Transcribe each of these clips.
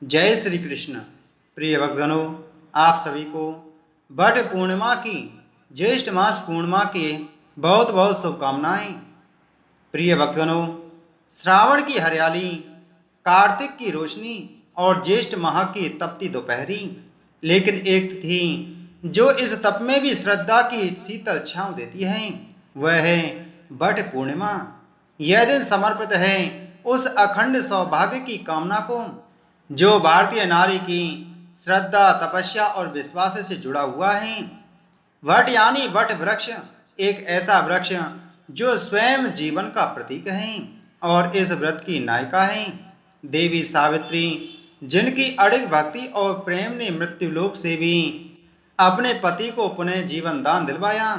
जय श्री कृष्ण। प्रिय भक्तजनों, आप सभी को वट पूर्णिमा की ज्येष्ठ मास पूर्णिमा के बहुत बहुत शुभकामनाएं। प्रिय भक्तजनों, श्रावण की हरियाली, कार्तिक की रोशनी और ज्येष्ठ माह की तपती दोपहरी, लेकिन एक तिथि जो इस तप में भी श्रद्धा की शीतल छांव देती है, वह है वट पूर्णिमा। यह दिन समर्पित है उस अखंड सौभाग्य की कामना को जो भारतीय नारी की श्रद्धा, तपस्या और विश्वास से जुड़ा हुआ है। वट यानी वट वृक्ष, एक ऐसा वृक्ष जो स्वयं जीवन का प्रतीक है और इस व्रत की नायिका है देवी सावित्री, जिनकी अड़िग भक्ति और प्रेम ने मृत्युलोक से भी अपने पति को पुनः जीवन दान दिलवाया।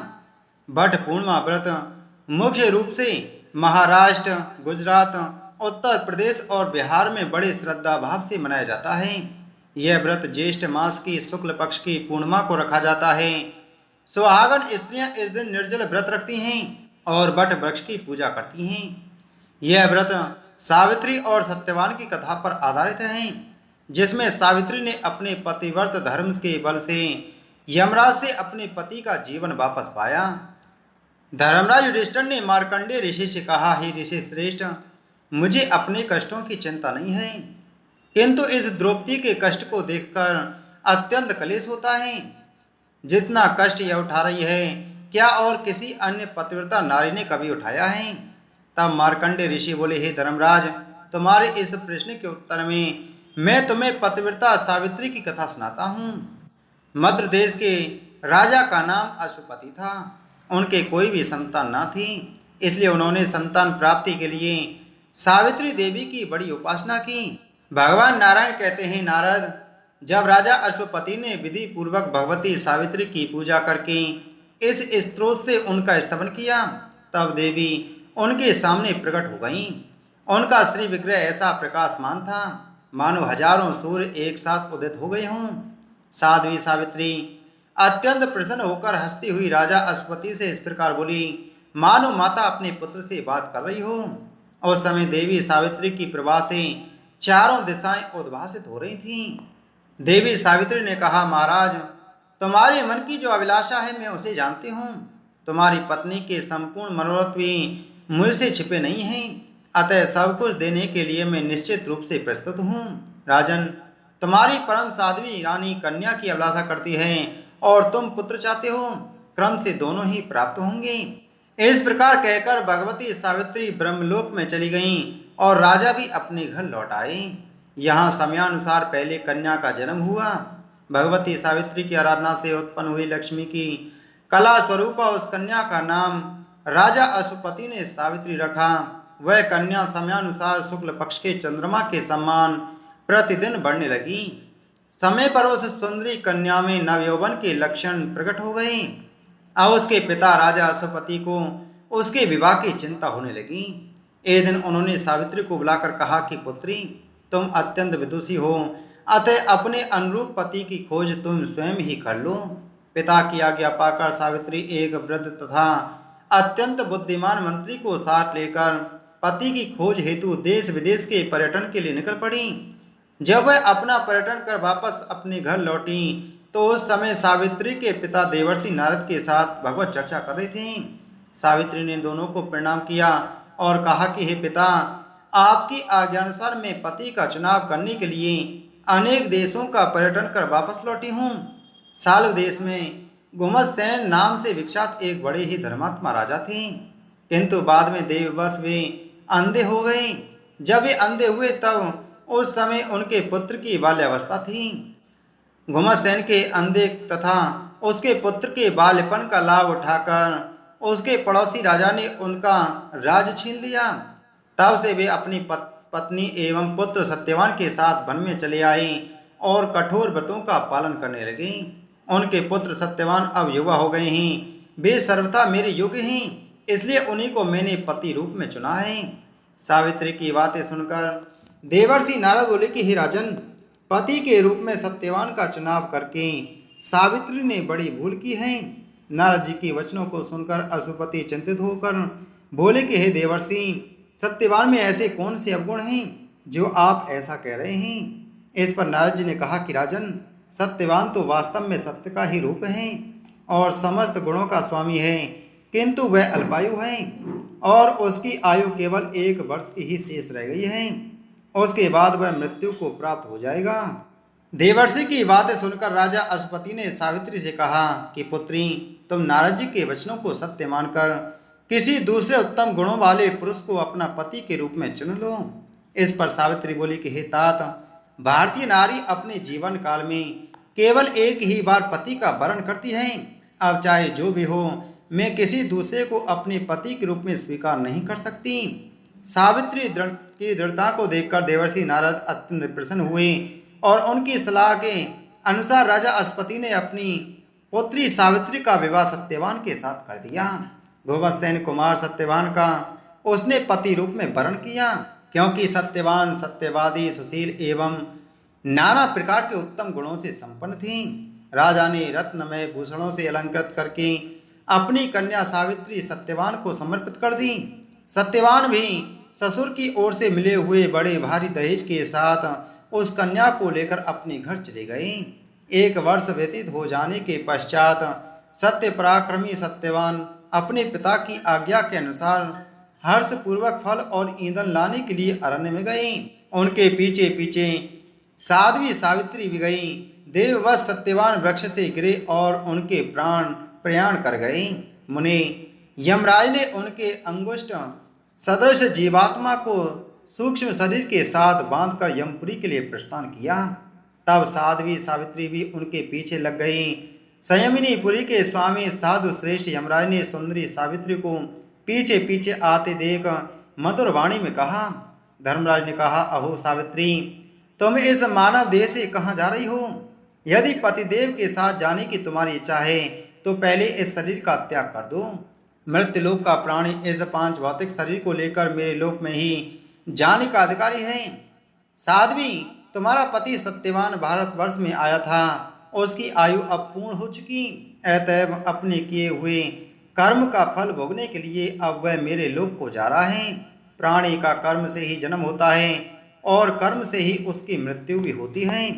वट पूर्णिमा व्रत मुख्य रूप से महाराष्ट्र, गुजरात, उत्तर प्रदेश और बिहार में बड़े श्रद्धा भाव से मनाया जाता है। यह व्रत ज्येष्ठ मास की शुक्ल पक्ष की पूर्णिमा को रखा जाता है। सुहागन स्त्रियां इस दिन निर्जल व्रत रखती हैं और वट वृक्ष की पूजा करती हैं। यह व्रत सावित्री और सत्यवान की कथा पर आधारित है, जिसमें सावित्री ने अपने पतिव्रत धर्म के बल से यमराज से अपने पति का जीवन वापस पाया। धर्मराज युधिष्ठिर ने मार्कंडेय ऋषि से कहा, हे ऋषि श्रेष्ठ, मुझे अपने कष्टों की चिंता नहीं है, किंतु इस द्रौपदी के कष्ट को देखकर अत्यंत क्लेश होता है। जितना कष्ट यह उठा रही है, क्या और किसी अन्य पतिव्रता नारी ने कभी उठाया है? तब मार्कंडेय ऋषि बोले, हे धर्मराज, तुम्हारे इस प्रश्न के उत्तर में मैं तुम्हें पतिव्रता सावित्री की कथा सुनाता हूँ। मद्र देश के राजा का नाम अश्वपति था। उनके कोई भी संतान न थी, इसलिए उन्होंने संतान प्राप्ति के लिए सावित्री देवी की बड़ी उपासना की। भगवान नारायण कहते हैं, नारद, जब राजा अश्वपति ने विधि पूर्वक भगवती सावित्री की पूजा करके इस स्त्रोत से उनका स्तवन किया, तब देवी उनके सामने प्रकट हो गईं। उनका श्री विग्रह ऐसा प्रकाशमान था मानो हजारों सूर्य एक साथ उदित हो गए हों। साध्वी सावित्री अत्यंत प्रसन्न होकर हंसती हुई राजा अश्वपति से इस प्रकार बोली, मानो माता अपने पुत्र से बात कर रही हो। उस समय देवी सावित्री की प्रभा से चारों दिशाएं उद्भासित हो रही थीं। देवी सावित्री ने कहा, महाराज, तुम्हारे मन की जो अभिलाषा है मैं उसे जानती हूँ। तुम्हारी पत्नी के संपूर्ण मनोरथ भी मुझसे छिपे नहीं हैं, अतः सब कुछ देने के लिए मैं निश्चित रूप से प्रस्तुत हूँ। राजन, तुम्हारी परम साध्वी रानी कन्या की अभिलाषा करती है और तुम पुत्र चाहते हो, क्रम से दोनों ही प्राप्त होंगे। इस प्रकार कहकर भगवती सावित्री ब्रह्मलोक में चली गईं और राजा भी अपने घर लौट आए। यहाँ समयानुसार पहले कन्या का जन्म हुआ। भगवती सावित्री की आराधना से उत्पन्न हुई लक्ष्मी की कला स्वरूपा उस कन्या का नाम राजा अश्वपति ने सावित्री रखा। वह कन्या समयानुसार शुक्ल पक्ष के चंद्रमा के समान प्रतिदिन बढ़ने लगी। समय पर उस सुंदरी कन्या में नवयौवन के लक्षण प्रकट हो गए। अब उसके पिता राजा अश्वपति को उसके विवाह की चिंता होने लगी। एक दिन उन्होंने सावित्री को बुलाकर कहा कि पुत्री, तुम अत्यंत विदुषी हो, अतः अपने अनुरूप पति की खोज तुम स्वयं ही कर लो। पिता की आज्ञा पाकर सावित्री एक वृद्ध तथा अत्यंत बुद्धिमान मंत्री को साथ लेकर पति की खोज हेतु देश विदेश के पर्यटन के लिए निकल पड़ी। जब वह अपना पर्यटन कर वापस अपने घर लौटी तो उस समय सावित्री के पिता देवर्षि नारद के साथ भगवत चर्चा कर रहे थे। सावित्री ने दोनों को प्रणाम किया और कहा कि हे पिता, आपकी आज्ञानुसार मैं पति का चुनाव करने के लिए अनेक देशों का पर्यटन कर वापस लौटी हूँ। साल्व देश में गुमतसेन नाम से विख्यात एक बड़े ही धर्मात्मा राजा थे, किंतु बाद में देववश वे अंधे हो गए। जब वे अंधे हुए तब उस समय उनके पुत्र की बाल्यावस्था थी। गुमतसेन के अंधे तथा उसके पुत्र के बाल्यपन का लाभ उठाकर उसके पड़ोसी राजा ने उनका राज छीन लिया। तब से वे अपनी पत्नी एवं पुत्र सत्यवान के साथ वन में चले आए और कठोर व्रतों का पालन करने लगे। उनके पुत्र सत्यवान अब युवा हो गए हैं, वे सर्वथा मेरे योग्य हैं, इसलिए उन्हीं को मैंने पति रूप में चुना है। सावित्री की बातें सुनकर देवर्षि नारद बोले कि हे राजन, पति के रूप में सत्यवान का चुनाव करके सावित्री ने बड़ी भूल की है। नारद जी के वचनों को सुनकर अश्वपति चिंतित होकर बोले कि हे देवर्षि, सत्यवान में ऐसे कौन से अवगुण हैं जो आप ऐसा कह रहे हैं? इस पर नारद जी ने कहा कि राजन, सत्यवान तो वास्तव में सत्य का ही रूप है और समस्त गुणों का स्वामी है, किंतु वह अल्पायु है और उसकी आयु केवल 1 वर्ष की ही शेष रह गई है। उसके बाद वह मृत्यु को प्राप्त हो जाएगा। देवर्षि की बातें सुनकर राजा अश्वपति ने सावित्री से कहा कि पुत्री, तुम नारद जी के वचनों को सत्य मानकर किसी दूसरे उत्तम गुणों वाले पुरुष को अपना पति के रूप में चुन लो। इस पर सावित्री बोली कि हे तात, भारतीय नारी अपने जीवन काल में केवल एक ही बार पति का वरण करती है। अब चाहे जो भी हो, मैं किसी दूसरे को अपने पति के रूप में स्वीकार नहीं कर सकती। सावित्री की दृढ़ता को देखकर देवर्षि नारद अत्यंत प्रसन्न हुए और उनकी सलाह के अनुसार राजा अश्वपति ने अपनी पुत्री सावित्री का विवाह सत्यवान के साथ कर दिया। गोवत्सेन कुमार सत्यवान का उसने पति रूप में वरण किया, क्योंकि सत्यवान सत्यवादी, सुशील एवं नाना प्रकार के उत्तम गुणों से संपन्न थी। राजा ने रत्नमय भूषणों से अलंकृत करके अपनी कन्या सावित्री सत्यवान को समर्पित कर दी। सत्यवान भी ससुर की ओर से मिले हुए बड़े भारी दहेज के साथ उस कन्या को लेकर अपने घर चले गए। 1 वर्ष व्यतीत हो जाने के पश्चात सत्य पराक्रमी सत्यवान अपने पिता की आज्ञा के अनुसार हर्षपूर्वक फल और ईंधन लाने के लिए अरण्य में गए। उनके पीछे पीछे साध्वी सावित्री भी गई। देववश सत्यवान वृक्ष से गिरे और उनके प्राण प्रयाण कर गए। मुने, यमराज ने उनके अंगुष्ठ सदृश जीवात्मा को सूक्ष्म शरीर के साथ बांधकर यमपुरी के लिए प्रस्थान किया। तब साध्वी सावित्री भी उनके पीछे लग गई। संयमिनीपुरी के स्वामी साधु श्रेष्ठ यमराज ने सुंदरी सावित्री को पीछे पीछे आते देख मधुर वाणी में कहा। धर्मराज ने कहा, अहो सावित्री, तुम इस मानव देह से कहाँ जा रही हो? यदि पतिदेव के साथ जाने की तुम्हारी इच्छा है तो पहले इस शरीर का त्याग कर दो। मृत्युलोक का प्राणी इस 5 भौतिक शरीर को लेकर मेरे लोक में ही जाने का अधिकारी है। साध्वी, तुम्हारा पति सत्यवान भारतवर्ष में आया था, उसकी आयु अब पूर्ण हो चुकी, अतएव अपने किए हुए कर्म का फल भोगने के लिए अब वह मेरे लोक को जा रहा है। प्राणी का कर्म से ही जन्म होता है और कर्म से ही उसकी मृत्यु भी होती है।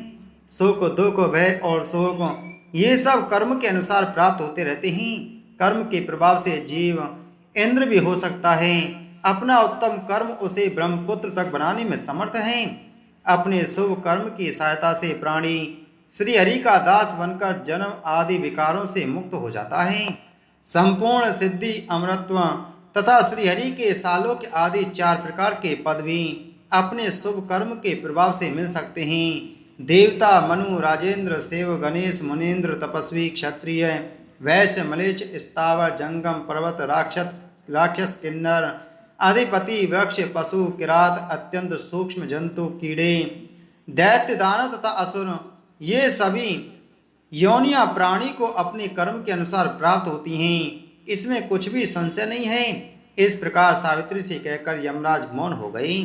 सुख, दुख, भय और शोक ये सब कर्म के अनुसार प्राप्त होते रहते हैं। कर्म के प्रभाव से जीव इंद्र भी हो सकता है। अपना उत्तम कर्म उसे ब्रह्मपुत्र तक बनाने में समर्थ है। अपने शुभ कर्म की सहायता से प्राणी श्री हरि का दास बनकर जन्म आदि विकारों से मुक्त हो जाता है। संपूर्ण सिद्धि, अमरत्व तथा श्रीहरि के सालोक आदि 4 प्रकार के पद भी अपने शुभ कर्म के प्रभाव से मिल सकते हैं। देवता, मनु, राजेंद्र, सेव, गणेश, मुनीन्द्र, तपस्वी, क्षत्रिय, वैश्य, मलेच्छ, स्थावर, जंगम, पर्वत, राक्षस, किन्नर, अधिपति, वृक्ष, पशु, किरात, अत्यंत सूक्ष्म जंतु, कीड़े, दैत्य, दानव तथा असुर, ये सभी योनियां प्राणी को अपने कर्म के अनुसार प्राप्त होती हैं। इसमें कुछ भी संशय नहीं है। इस प्रकार सावित्री से कहकर यमराज मौन हो गई।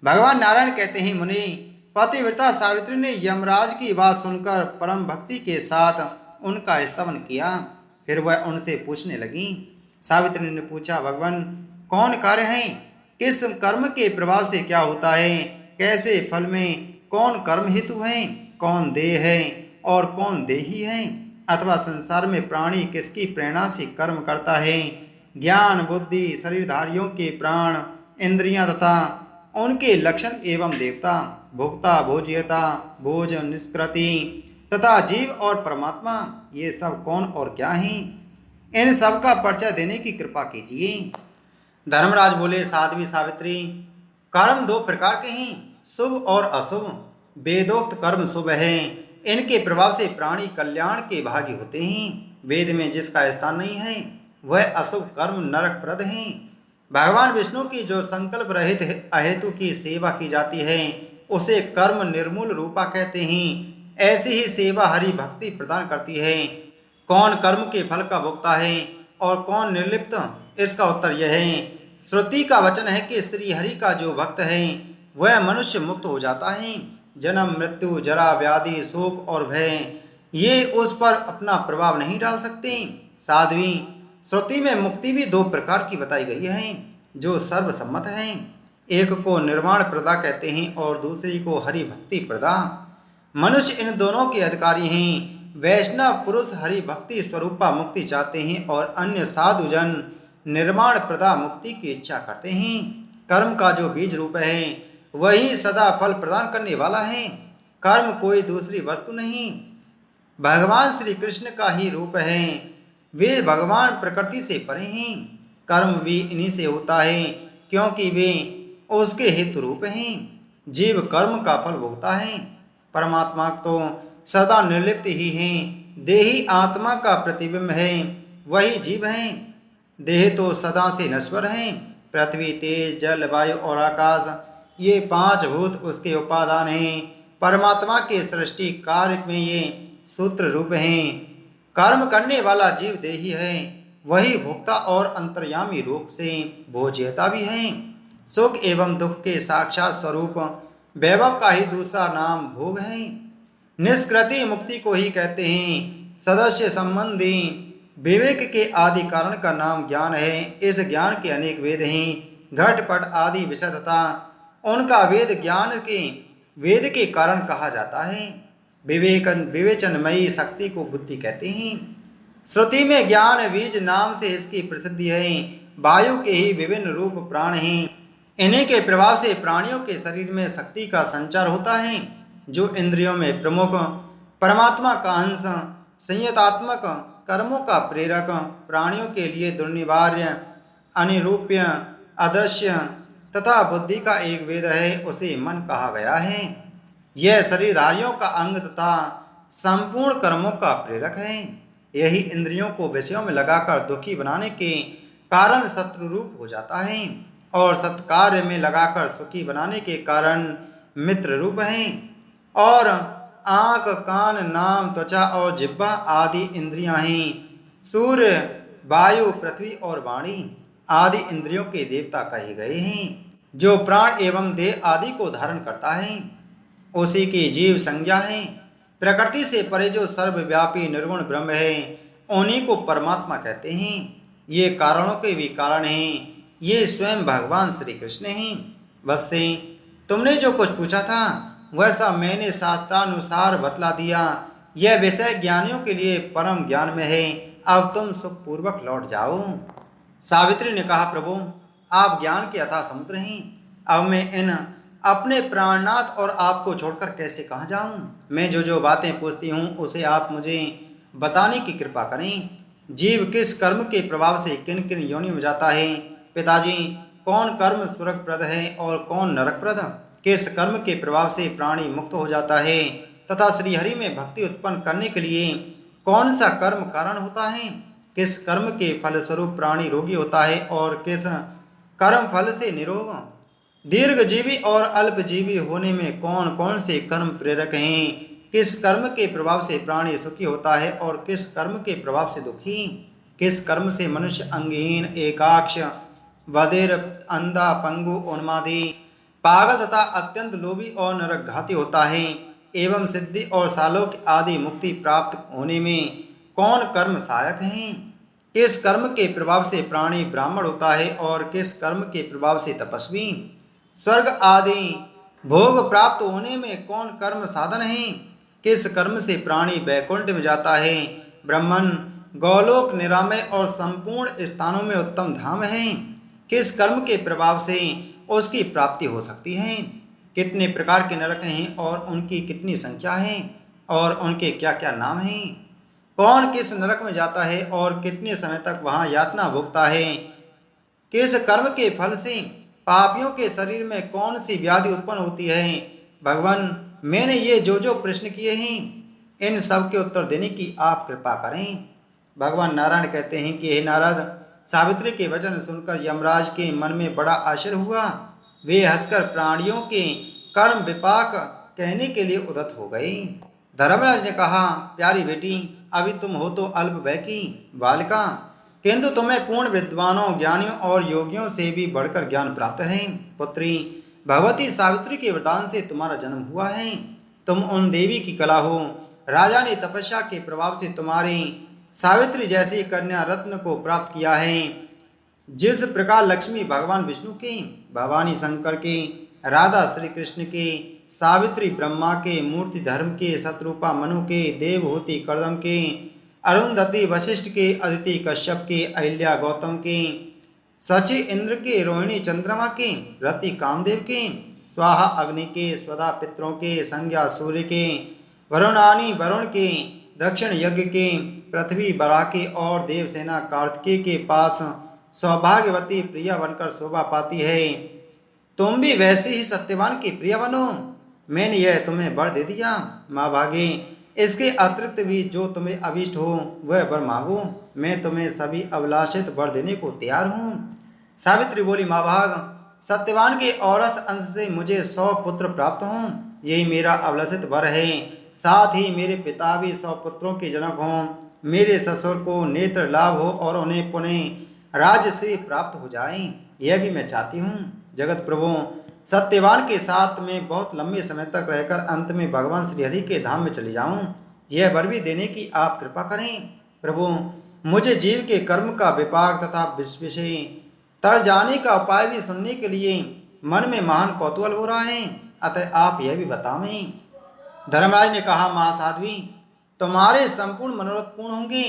भगवान नारायण कहते हैं, मुनि, पतिव्रता सावित्री ने यमराज की बात सुनकर परम भक्ति के साथ उनका स्तवन किया। फिर वह उनसे पूछने लगी। सावित्री ने पूछा, भगवान, कौन कार्य है? किस कर्म के प्रभाव से क्या होता है? कैसे फल में कौन कर्म हेतु है? कौन देह है और कौन देही है? अथवा संसार में प्राणी किसकी प्रेरणा से कर्म करता है? ज्ञान, बुद्धि, शरीरधारियों के प्राण, इंद्रियां तथा उनके लक्षण एवं देवता, भोक्ता, भोज्यता, भोज, निष्कृति तथा जीव और परमात्मा, ये सब कौन और क्या हैं? इन सब का परिचय देने की कृपा कीजिए। धर्मराज बोले, साध्वी सावित्री, कर्म 2 प्रकार के हैं, शुभ और अशुभ। वेदोक्त कर्म शुभ है, इनके प्रभाव से प्राणी कल्याण के भागी होते हैं। वेद में जिसका स्थान नहीं है वह अशुभ कर्म नरकप्रद हैं। भगवान विष्णु की जो संकल्प रहित अहेतु की सेवा की जाती है उसे कर्म निर्मूल रूपा कहते हैं। ऐसी ही सेवा हरि भक्ति प्रदान करती है। कौन कर्म के फल का भोगता है और कौन निर्लिप्त, इसका उत्तर यह है, श्रुति का वचन है कि श्री हरि का जो भक्त है वह मनुष्य मुक्त हो जाता है। जन्म, मृत्यु, जरा, व्याधि, शोक और भय ये उस पर अपना प्रभाव नहीं डाल सकते। साध्वी, श्रुति में मुक्ति भी 2 प्रकार की बताई गई है जो सर्वसम्मत है। एक को निर्वाण प्रदा कहते हैं और दूसरी को हरि भक्ति प्रदा। मनुष्य इन दोनों के अधिकारी हैं। वैष्णव पुरुष हरि भक्ति स्वरूपा मुक्ति चाहते हैं और अन्य साधुजन निर्वाण प्रदा मुक्ति की इच्छा करते हैं। कर्म का जो बीज रूप है वही सदा फल प्रदान करने वाला है। कर्म कोई दूसरी वस्तु नहीं, भगवान श्री कृष्ण का ही रूप है। वे भगवान प्रकृति से परे हैं। कर्म भी इन्हीं से होता है क्योंकि वे उसके हित रूप हैं। जीव कर्म का फल भोगता है। परमात्मा तो सदा निर्लिप्त ही हैं। देही आत्मा का प्रतिबिंब है, वही जीव हैं। देह तो सदा से नश्वर हैं। पृथ्वी, तेज, जल, वायु और आकाश, ये 5 भूत उसके उपादान हैं। परमात्मा के सृष्टि कार्य में ये सूत्र रूप हैं। कर्म करने वाला जीव देही है, वही भोक्ता और अंतर्यामी रूप से भोज्यता भी है। सुख एवं दुख के साक्षात स्वरूप वैभव का ही दूसरा नाम भोग है। निष्कृति मुक्ति को ही कहते हैं। सदस्य संबंधी विवेक के आदि कारण का नाम ज्ञान है। इस ज्ञान के अनेक वेद हैं। घटपट आदि विषय तथा उनका वेद के कारण कहा जाता है। विवेचनमयी शक्ति को बुद्धि कहते हैं। श्रुति में ज्ञान बीज नाम से इसकी प्रसिद्धि है। वायु के ही विभिन्न रूप प्राण हैं। इन्हीं के प्रभाव से प्राणियों के शरीर में शक्ति का संचार होता है। जो इंद्रियों में प्रमुख परमात्मा का अंश, संयतात्मक, कर्मों का प्रेरक, प्राणियों के लिए दुर्निवार्य, अनिरूप्य, अदृश्य तथा बुद्धि का एक वेद है, उसे मन कहा गया है। यह शरीरधारियों का अंग तथा संपूर्ण कर्मों का प्रेरक है। यही इंद्रियों को विषयों में लगाकर दुखी बनाने के कारण शत्रु रूप हो जाता है और सत्कार्य में लगाकर सुखी बनाने के कारण मित्र रूप है। और आँख, कान, नाम, त्वचा और जिह्वा आदि इंद्रियां हैं। सूर्य, वायु, पृथ्वी और वाणी आदि इंद्रियों के देवता कहे गए हैं। जो प्राण एवं देह आदि को धारण करता है उसी की जीव संज्ञा है। प्रकृति से परे जो सर्वव्यापी निर्गुण ब्रह्म है उन्हीं को परमात्मा कहते हैं। ये कारणों के भी कारण हैं। ये स्वयं भगवान श्री कृष्ण हैं। वत्से, तुमने जो कुछ पूछा था वैसा मैंने शास्त्रानुसार बतला दिया। यह विषय ज्ञानियों के लिए परम ज्ञान में है। अब तुम सुखपूर्वक लौट जाओ। सावित्री ने कहा, प्रभु आप ज्ञान के अथाह समुद्र हैं। अब मैं इन अपने प्राणनाथ और आपको छोड़कर कैसे कहाँ जाऊँ। मैं जो बातें पूछती हूँ उसे आप मुझे बताने की कृपा करें। जीव किस कर्म के प्रभाव से किन किन योनियों में जाता है। पिताजी, कौन कर्म स्वर्गप्रद है और कौन नरकप्रद। किस कर्म के प्रभाव से प्राणी मुक्त हो जाता है तथा श्रीहरि में भक्ति उत्पन्न करने के लिए कौन सा कर्म कारण होता है। किस कर्म के फलस्वरूप प्राणी रोगी होता है और किस कर्म फल से निरोग। दीर्घजीवी और अल्पजीवी होने में कौन कौन से कर्म प्रेरक हैं। किस कर्म के प्रभाव से प्राणी सुखी होता है और किस कर्म के प्रभाव से दुखी। किस कर्म से मनुष्य अंगहीन, एकाक्ष, बधिर, अंधा, पंगु, उन्मादी, पागल तथा अत्यंत लोभी और नरकघाती होता है। एवं सिद्धि और सालोक्य आदि मुक्ति प्राप्त होने में कौन कर्म सहायक हैं। किस कर्म के प्रभाव से प्राणी ब्राह्मण होता है और किस कर्म के प्रभाव से तपस्वी। स्वर्ग आदि भोग प्राप्त होने में कौन कर्म साधन है। किस कर्म से प्राणी वैकुंठ में जाता है। ब्रह्मन, गौलोक, निरामय और संपूर्ण स्थानों में उत्तम धाम है। किस कर्म के प्रभाव से उसकी प्राप्ति हो सकती है। कितने प्रकार के नरक हैं और उनकी कितनी संख्या है और उनके क्या क्या नाम हैं। कौन किस नरक में जाता है और कितने समय तक वहाँ यातना भोगता है। किस कर्म के फल से पापियों के शरीर में कौन सी व्याधि उत्पन्न होती है। भगवान, मैंने ये जो प्रश्न किए हैं इन सब के उत्तर देने की आप कृपा करें। भगवान नारायण कहते हैं कि हे नारद, सावित्री के वचन सुनकर यमराज के मन में बड़ा आश्चर्य हुआ। वे हंसकर प्राणियों के कर्म विपाक कहने के लिए उद्यत हो गए। धर्मराज ने कहा, प्यारी बेटी, अभी तुम हो तो अल्प वय की बालिका, किंतु तुम्हें पूर्ण विद्वानों, ज्ञानियों और योगियों से भी बढ़कर ज्ञान प्राप्त है। पुत्री, भगवती सावित्री के वरदान से तुम्हारा जन्म हुआ है। तुम उन देवी की कला हो। राजा ने तपस्या के प्रभाव से तुम्हारी सावित्री जैसी कन्या रत्न को प्राप्त किया है। जिस प्रकार लक्ष्मी भगवान विष्णु के, भवानी शंकर के, राधा श्री कृष्ण के, सावित्री ब्रह्मा के, मूर्ति धर्म के, शत्रुपा मनु के, देवहूति कर्दम के, अरुंधति वशिष्ठ के, अदिति कश्यप के, अहिल्या गौतम के, सची इंद्र के, रोहिणी चंद्रमा के, रति कामदेव के, स्वाहा अग्नि के, स्वदा पितरों के, संज्ञा सूर्य के, वरुणानी वरुण के, दक्षिण यज्ञ के, पृथ्वी बरा के और देवसेना कार्तिकेय के पास सौभाग्यवती प्रिया बनकर शोभा पाती है। तुम भी वैसे ही सत्यवान की प्रिया बनो। मैंने यह तुम्हें वर दे दिया। माँ भागे, इसके अतिरिक्त भी जो तुम्हें अभिष्ट हो वह वर मांगो, मैं तुम्हें सभी अभिलाषित वर देने को तैयार हूँ। सावित्री बोली, माँ भाग, सत्यवान के औरस अंश से मुझे 100 पुत्र प्राप्त हों, यही मेरा अभिलाषित वर है। साथ ही मेरे पिता भी 100 पुत्रों के जनक हों, मेरे ससुर को नेत्र लाभ हो और उन्हें पुनः राज्य से प्राप्त हो जाए, यह भी मैं चाहती हूँ। जगत प्रभु, सत्यवान के साथ में बहुत लंबे समय तक रहकर अंत में भगवान श्रीहरि के धाम में चली जाऊं, यह वर भी देने की आप कृपा करें। प्रभु, मुझे जीव के कर्म का विपाक तथा विषय तर जाने का उपाय भी सुनने के लिए मन में महान कौतूहल हो रहा है, अतः आप यह भी बतावें। धर्मराज ने कहा, महासाध्वी, तुम्हारे संपूर्ण मनोरथ पूर्ण होंगे।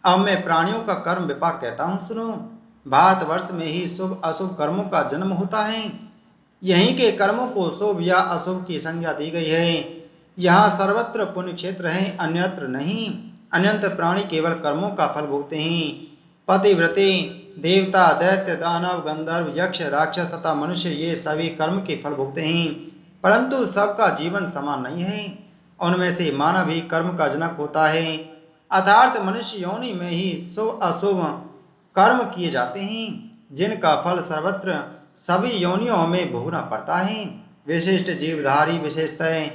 अब मैं प्राणियों का कर्म विपाक कहता हूँ, सुनो। भारतवर्ष में ही शुभ अशुभ कर्मों का जन्म होता है। यहीं के कर्मों को शुभ या अशुभ की संज्ञा दी गई है। यहाँ सर्वत्र पुण्य क्षेत्र है, अन्यत्र नहीं। अन्यंत्र प्राणी केवल कर्मों का फल भोगते हैं। पतिव्रते, देवता, दैत्य, दानव, गंधर्व, यक्ष, राक्षस तथा मनुष्य ये सभी कर्म के फल भोगते हैं, परंतु सबका जीवन समान नहीं है। उनमें से मानव ही कर्म का जनक होता है, अर्थात मनुष्य योनि में ही शुभ अशुभ कर्म किए जाते हैं, जिनका फल सर्वत्र सभी योनियों में भोगना पड़ता है। विशिष्ट जीवधारी विशेषतः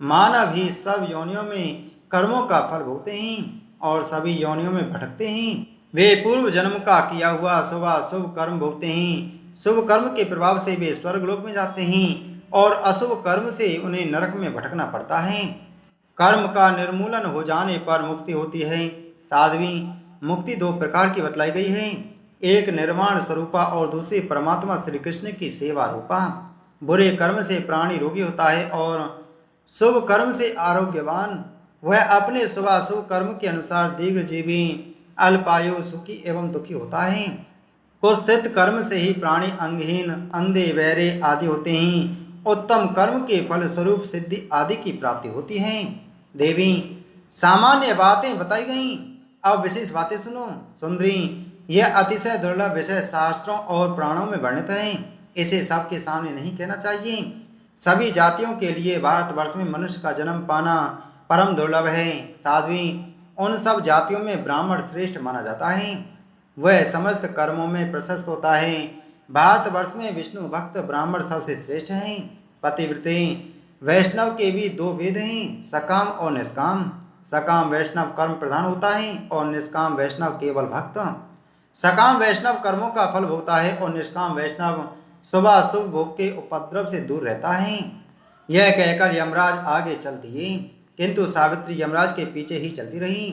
मानव ही सब योनियों में कर्मों का फल भोगते हैं और सभी योनियों में भटकते हैं। वे पूर्व जन्म का किया हुआ शुभ अशुभ कर्म भोगते हैं। शुभ कर्म के प्रभाव से वे स्वर्गलोक में जाते हैं और अशुभ कर्म से उन्हें नरक में भटकना पड़ता है। कर्म का निर्मूलन हो जाने पर मुक्ति होती है। साध्वी, मुक्ति 2 प्रकार की बतलाई गई है, एक निर्वाण स्वरूपा और दूसरी परमात्मा श्री कृष्ण की सेवा रूपा। बुरे कर्म से प्राणी रोगी होता है और शुभ कर्म से आरोग्यवान। वह अपने शुभाशुभ कर्म के अनुसार दीर्घजीवी, अल्पायु, सुखी एवं दुखी होता है। कुत्सित कर्म से ही प्राणी अंगहीन, अंधे, बहरे आदि होते हैं। उत्तम कर्म के फल स्वरूप सिद्धि आदि की प्राप्ति होती है। देवी, सामान्य बातें बताई गईं, अब विशेष बातें सुनो। सुंदरी, यह अतिशय दुर्लभ विषय शास्त्रों और पुराणों में वर्णित है, इसे सबके सामने नहीं कहना चाहिए। सभी जातियों के लिए भारतवर्ष में मनुष्य का जन्म पाना परम दुर्लभ है। साध्वी, उन सब जातियों में ब्राह्मण श्रेष्ठ माना जाता है, वह समस्त कर्मों में प्रशस्त होता है। भारतवर्ष में विष्णु भक्त ब्राह्मण सबसे श्रेष्ठ हैं। पतिव्रते वैष्णव के भी 2 वेद हैं, सकाम और निष्काम। सकाम वैष्णव कर्म प्रधान होता है और निष्काम वैष्णव केवल भक्त। सकाम वैष्णव कर्मों का फल भोगता है और निष्काम वैष्णव शुभाशुभ भोग के उपद्रव से दूर रहता है। यह कहकर यमराज आगे चल दिए, किंतु सावित्री यमराज के पीछे ही चलती रही।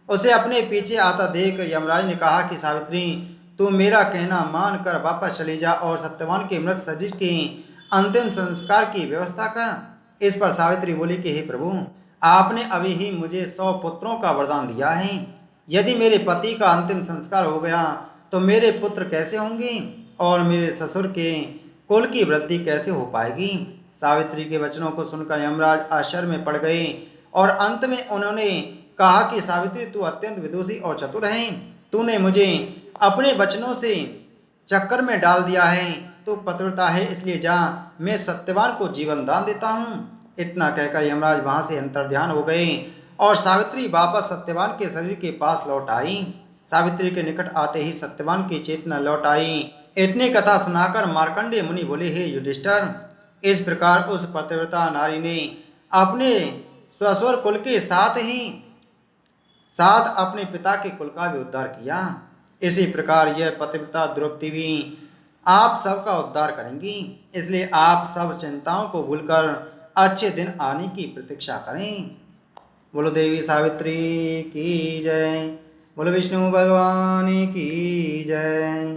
उसे अपने पीछे आता देख यमराज ने कहा कि सावित्री, तू मेरा कहना मानकर वापस चली जा और सत्यवान के मृत शरीर के अंतिम संस्कार की व्यवस्था कर। इस पर सावित्री बोली कि हे प्रभु, आपने अभी ही मुझे 100 पुत्रों का वरदान दिया है। यदि मेरे पति का अंतिम संस्कार हो गया तो मेरे पुत्र कैसे होंगे और मेरे ससुर के कुल की वृद्धि कैसे हो पाएगी। सावित्री के वचनों को सुनकर यमराज आश्चर्य में पड़ गए और अंत में उन्होंने कहा कि सावित्री, तू अत्यंत विदुषी और चतुर है। तूने मुझे अपने वचनों से चक्कर में डाल दिया है। तू पतिव्रता है, इसलिए जा, मैं सत्यवान को जीवन दान देता हूँ। इतना कहकर यमराज वहां से अंतर्ध्यान हो गए और सावित्री वापस सत्यवान के शरीर के पास लौट आई। सावित्री के निकट आते ही सत्यवान की चेतना लौट आई। इतनी कथा सुनाकर मार्कंडेय मुनि बोले, हे युधिष्ठिर, इस प्रकार उस पतिव्रता नारी ने अपने ससुर कुल के साथ अपने पिता के कुल का भी उद्धार किया। इसी प्रकार यह पतिव्रता द्रौपदी भी आप सबका उद्धार करेंगी। इसलिए आप सब चिंताओं को भूलकर अच्छे दिन आने की प्रतीक्षा करें। बोलो देवी सावित्री की जय। बोलो विष्णु भगवान की जय।